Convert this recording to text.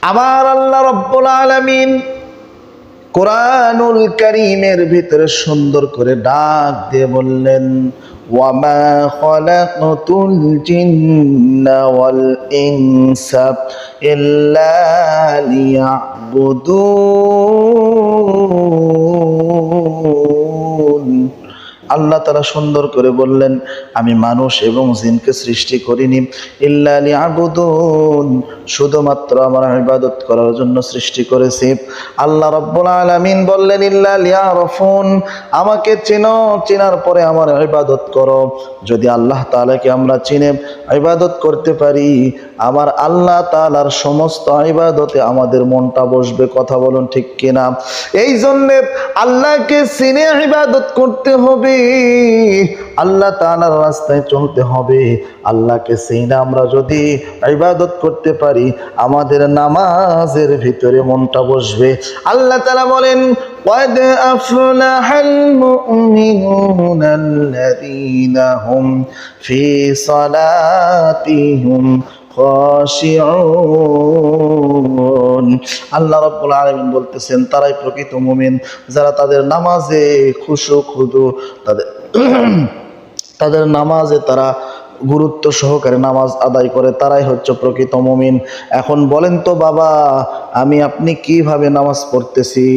আমার আল্লাহ রব্বুল আলামিন কোরআনুল কারীমের ভিতরে সুন্দর করে ডাক দিয়ে বললেন, ওয়ামা খালাকতুল জিন্না ওয়াল ইনসা ইল্লা লিয়াবুদুন। আল্লাহ তাআলা সুন্দর করে বললেন, আমি মানুষ এবং জিনকে সৃষ্টি করিনি ইল্লা লিয়াবুদুন, শুধুমাত্র আমার ইবাদত করার জন্য সৃষ্টি করেছি। আল্লাহ রাব্বুল আলামিন বললেন, ইল্লা লিয়ারফুন, আমাকে চেনো, চেনার পরে আমার ইবাদত করো। যদি আল্লাহ তাআলাকে আমরা চিনে ইবাদত করতে পারি, আমার আল্লাহ তাআলার সমস্ত ইবাদতে আমাদের মনটা বসবে। কথা বলুন ঠিক কিনা? এই জন্য আল্লাহকে চিনে ইবাদত করতে হবে, আল্লাহ তাআলার রাস্তায় চলতে হবে। আল্লাহকে চিনে আমরা যদি ইবাদত করতে পারি, আমাদের নামাজের ভিতরে মনটা বসবে। আল্লাহ তাআলা বলেন, قد أفلح المؤمنون الذين هم في صلاتهم খাশিউন। আল্লাহ রাব্বুল আলামিন বলতেছেন, তারাই প্রকৃত মুমিন যারা তাদের নামাজে খুশু খুদু, তাদের নামাজে তারা গুরুত্ব সহকারে নামাজ আদায় করে, তারাই হচ্ছে প্রকৃত মুমিন। এখন বলেন তো বাবা, আমি আপনি কিভাবে নামাজ পড়তেছি?